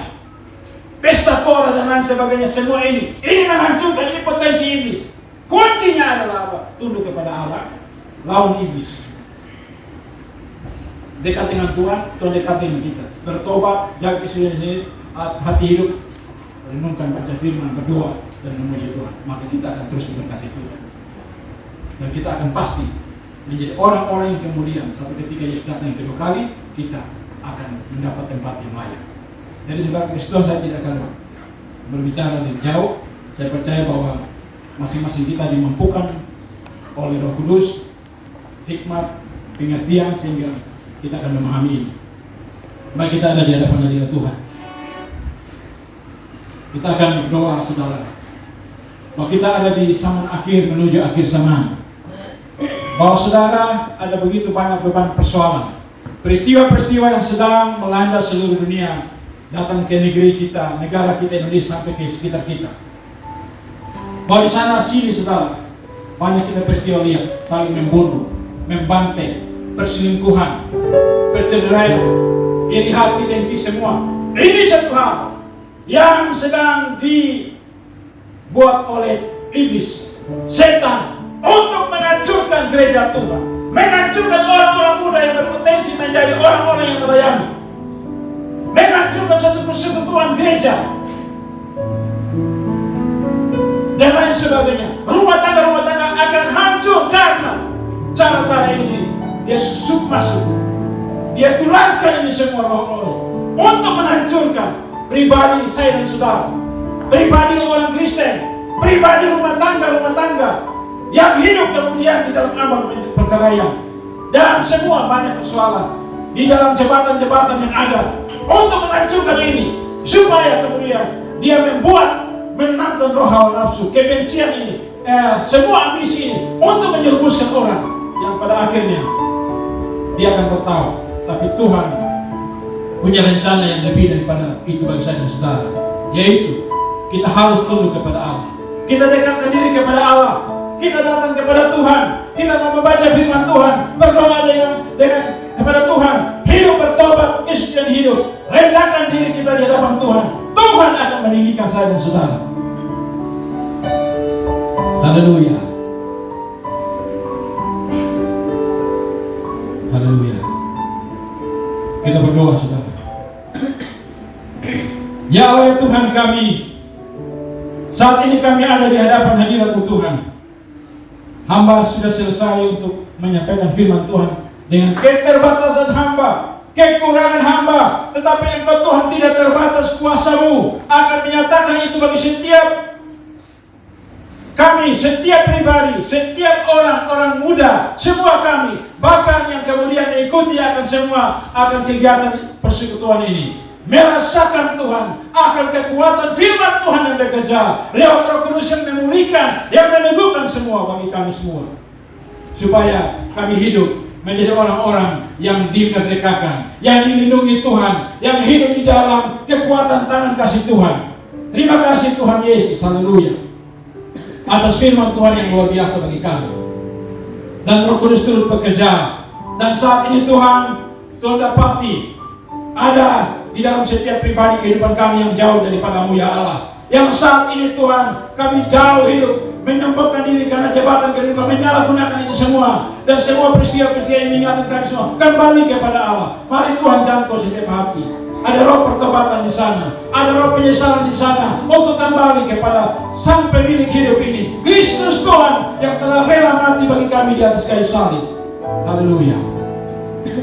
pesta pora dan lain sebagainya, semua ini menghancurkan, ini potensi iblis. Kuncinya adalah apa? Tunduk kepada Allah, lawan iblis. Dekat dengan Tuhan, Tuhan dekat dengan kita. Bertobat, jaga kesucian hati hidup, renungkan, baca firman, berdoa dan memuji Tuhan. Maka kita akan terus diberkati Tuhan. Dan kita akan pasti menjadi orang-orang yang kemudian sampai ketika Yesus datang yang kedua kali, kita akan mendapat tempat yang layak. Jadi sebagai Kristen saya tidak akan berbicara dari jauh. Saya percaya bahwa masing-masing kita dimampukan oleh Roh Kudus, hikmat, pengertian sehingga kita akan memahami ini. Baik kita ada di hadapan hadirat Tuhan. Kita akan berdoa, saudara. Bahwa kita ada di zaman akhir menuju akhir zaman. Bahwa saudara ada begitu banyak beban persoalan. Peristiwa-peristiwa yang sedang melanda seluruh dunia datang ke negeri kita, negara kita Indonesia sampai ke sekitar kita. Bahwa di sana sini saudara banyak kita peristiwa lihat saling membunuh, membantai, perselingkuhan, perceraian, iri hati, dengki semua. Ini satu hal yang sedang dibuat oleh iblis, setan, untuk menghancurkan gereja Tuhan, menghancurkan orang-orang muda yang berpotensi menjadi orang-orang yang melayani, menghancurkan satu persekutuan gereja dan lain sebagainya. Rumah tangga akan hancur karena cara-cara ini. Dia susuk masuk, dia tularkan ini semua roh-roh untuk menghancurkan pribadi saya dan saudara, pribadi orang Kristen, pribadi rumah tangga yang hidup kemudian di dalam ambang perceraian dan semua banyak persoalan di dalam jabatan-jabatan yang ada, untuk menghancurkan ini supaya kemudian dia menenangkan roh hawa nafsu, kebencian ini, semua ambisi ini untuk menjerumuskan orang yang pada akhirnya dia akan tertawa. Tapi Tuhan punya rencana yang lebih daripada itu bagi saya dan saudara, yaitu kita harus tunduk kepada Allah, kita dekatkan diri kepada Allah, kita datang kepada Tuhan, kita mau membaca firman Tuhan, berdoa dengan kepada Tuhan, hidup bertobat, kesucian hidup, rendahkan diri kita di hadapan Tuhan. Tuhan akan meninggikan saya dan saudara. Haleluya. Haleluya. Kita berdoa, saudara. Ya Allah Tuhan kami, saat ini kami ada di hadapan hadirat-Mu Tuhan. Hamba sudah selesai untuk menyampaikan firman Tuhan dengan keterbatasan hamba, kekurangan hamba, tetapi Engkau Tuhan tidak terbatas kuasa-Mu akan menyatakan itu bagi setiap kami, setiap pribadi, setiap orang-orang muda, semua kami, bahkan yang kemudian diikuti akan kegiatan persekutuan ini, merasakan Tuhan akan kekuatan firman Tuhan yang bekerja lewat Roh Kudus yang memulihkan, yang meneguhkan semua bagi kami semua, supaya kami hidup menjadi orang-orang yang dimerdekakan, yang dilindungi Tuhan, yang hidup di dalam kekuatan tangan kasih Tuhan. Terima kasih Tuhan Yesus, haleluya, atas firman Tuhan yang luar biasa bagi kami. Dan Roh Kudus turut bekerja. Dan saat ini Tuhan dapati ada di dalam setiap pribadi kehidupan kami yang jauh daripada-Mu ya Allah. Yang saat ini Tuhan kami jauh hidup, menyembahkan diri karena jabatan kehidupan, menyalahgunakan itu semua. Dan semua peristiwa-peristiwa yang mengingatkan kami semua kembali kepada Allah. Mari Tuhan jangkau setiap hati. Ada roh pertobatan di sana, ada roh penyesalan di sana, untuk kembali kepada Sang Pemilik hidup ini, Kristus Tuhan yang telah rela mati bagi kami di atas kayu salib. Haleluya.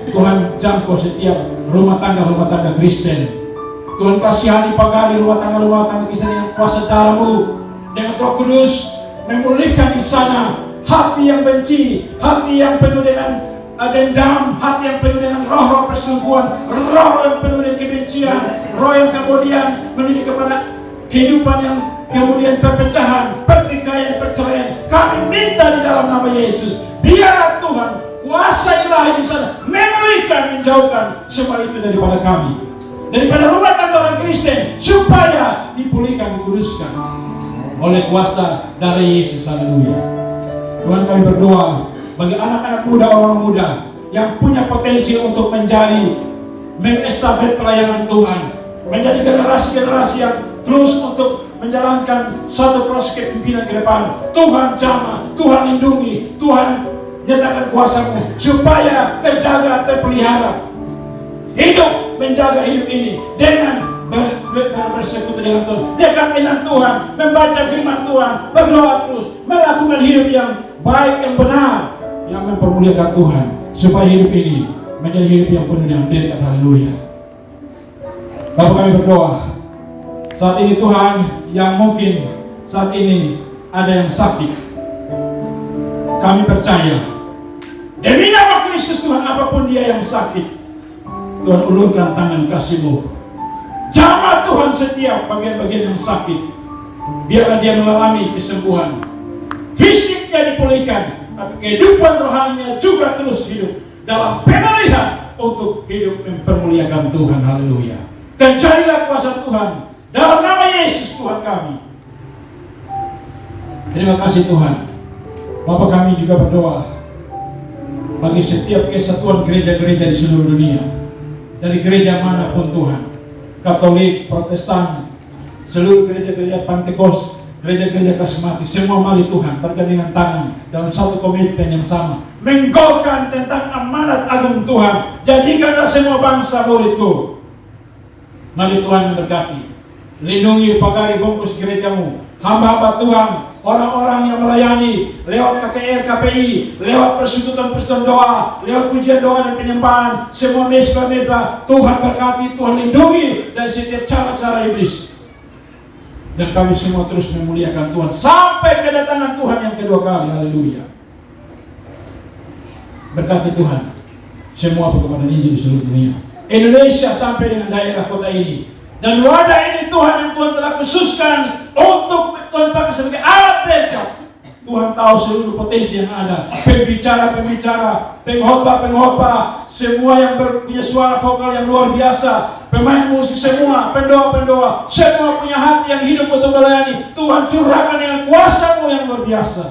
Tuhan jangkau setiap rumah tangga Kristen. Tuhan kasihani pagari rumah tangga Kristen dengan kuasa darah-Mu, dengan Roh Kudus memulihkan di sana hati yang benci, hati yang penuh dengan dendam, hati yang penuh dengan roh-roh perselingkuhan, roh yang penuh dengan kebencian, roh yang kemudian menuju kepada kehidupan yang kemudian perpecahan, pertikaian, perceraian. Kami minta di dalam nama Yesus, biarlah Tuhan kuasa ilahi di sana memulihkan, menjauhkan semua itu daripada kami, daripada rumah tangga orang Kristen, supaya dipulihkan, dikuduskan oleh kuasa dari Yesus. Haleluya. Tuhan, kami berdoa bagi anak-anak muda, orang muda yang punya potensi untuk mengestafet pelayanan Tuhan, menjadi generasi-generasi yang terus untuk menjalankan satu proses kepimpinan ke depan. Tuhan jamah, Tuhan lindungi, Tuhan nyatakan kuasa-Mu supaya terjaga, terpelihara hidup, menjaga hidup ini dengan bersekutu dengan Tuhan, dekat dengan Tuhan, membaca firman Tuhan, berdoa terus, melakukan hidup yang baik, yang benar, yang mempermuliakan Tuhan, supaya hidup ini menjadi hidup yang penuh dengan berkat. Haleluya. Bapak, kami berdoa saat ini Tuhan, yang mungkin saat ini ada yang sakit, kami percaya demi nama Kristus Tuhan, apapun dia yang sakit, Tuhan ulurkan tangan kasih-Mu, jamah Tuhan setiap bagian-bagian yang sakit, biarlah dia mengalami kesembuhan, fisiknya dipulihkan, tapi kehidupan rohaninya juga terus hidup dalam pemulihan untuk hidup mempermuliakan Tuhan. Haleluya. Dan carilah kuasa Tuhan dalam nama Yesus Tuhan kami. Terima kasih Tuhan. Bapak, kami juga berdoa bagi setiap kesatuan gereja-gereja di seluruh dunia, dari gereja manapun Tuhan, Katolik, Protestan, seluruh gereja-gereja Pentekost, gereja-gereja karismatik, semua mari Tuhan bergandengan tangan dalam satu komitmen yang sama, menggolkan tentang amanat agung Tuhan. Jadikanlah semua bangsa muridku. Mari Tuhan memberkati, lindungi, pagari, bungkus gerejamu, hamba-hamba Tuhan, orang-orang yang melayani lewat KKR, KPI, lewat persekutuan doa, lewat pujian doa dan penyembahan, semua mesbah-mesbah, Tuhan berkati, Tuhan lindungi dari setiap cara-cara iblis. Dan kami semua terus memuliakan Tuhan sampai kedatangan Tuhan yang kedua kali. Haleluya. Berkati Tuhan semua perkembangan Injil di seluruh dunia, Indonesia sampai dengan daerah kota ini. Dan wadah ini Tuhan yang Tuhan telah khususkan untuk Tuhan pakai sebagai alat berkat. Tuhan tahu seluruh potensi yang ada, pembicara-pembicara, pengkhotbah, semua yang punya suara vokal yang luar biasa, pemain musik semua, pendoa-pendoa, semua punya hati yang hidup untuk melayani. Tuhan curahkan dengan kuasa-Mu yang luar biasa.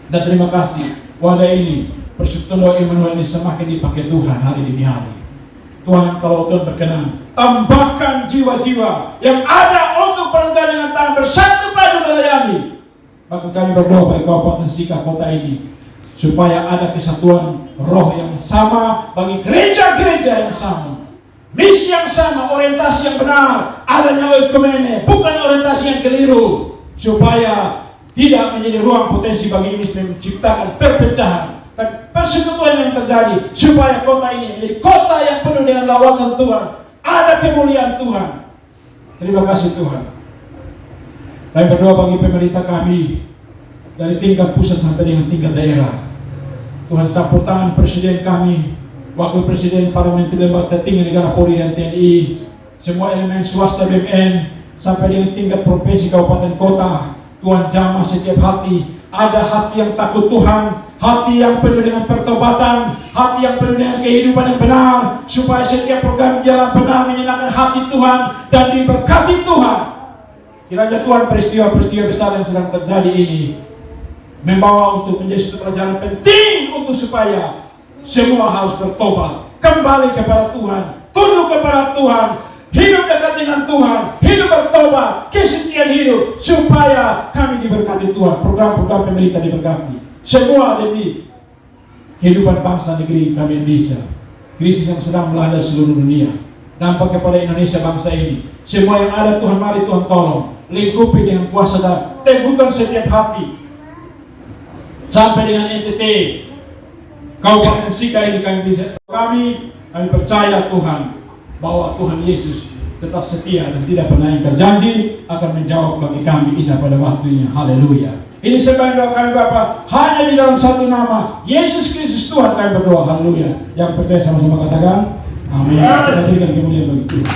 Dan terima kasih, wadah ini, persekutuan doa Immanuel ini semakin dipakai Tuhan hari demi hari. Tuhan, kalau Tuhan berkenan, tambahkan jiwa-jiwa yang ada untuk pergandengan tangan bersatu padu melayani. Maka kami berdoa bagi Kabupaten Sika kota ini, supaya ada kesatuan roh yang sama bagi gereja-gereja yang sama, misi yang sama, orientasi yang benar, adanya oikumene, bukan orientasi yang keliru, supaya tidak menjadi ruang potensi bagi iblis menciptakan perpecahan dan persekutuan yang terjadi, supaya kota ini menjadi kota yang penuh dengan lawatan Tuhan, ada kemuliaan Tuhan. Terima kasih Tuhan. Kami berdoa bagi pemerintah kami dari tingkat pusat sampai dengan tingkat daerah. Tuhan campur tangan presiden kami, wakil presiden, para menteri lembaga tertinggi negara, Polri dan TNI, semua elemen swasta, BUMN, sampai dengan tingkat provinsi, kabupaten, kota. Tuhan jamah setiap hati, ada hati yang takut Tuhan, hati yang penuh dengan pertobatan, hati yang penuh dengan kehidupan yang benar, supaya setiap program jalan benar menyenangkan hati Tuhan dan diberkati Tuhan. Kiranya Tuhan peristiwa-peristiwa besar yang sedang terjadi ini membawa untuk menjadi satu pelajaran penting untuk supaya semua harus bertobat, kembali kepada Tuhan, tunduk kepada Tuhan, hidup dekat dengan Tuhan, hidup bertobat, kesetiaan hidup, supaya kami diberkati Tuhan, program-program pemerintah diberkati, semua demi kehidupan bangsa negeri kami Indonesia. Krisis yang sedang melanda seluruh dunia, dampak kepada Indonesia bangsa ini, semua yang ada Tuhan, mari Tuhan tolong, lingkupi dengan kuasa dan teguhkan setiap hati, sampai dengan NTT Kabupaten Sika ini kami percaya Tuhan bahwa Tuhan Yesus tetap setia dan tidak pernah ingkar janji, akan menjawab bagi kami indah pada waktunya. Haleluya. Ini sembahyang doa kami Bapa, hanya di dalam satu nama, Yesus Kristus Tuhan kami berdoa. Haleluya. Yang percaya sama-sama katakan amin. Kita berikan kemuliaan bagi Tuhan.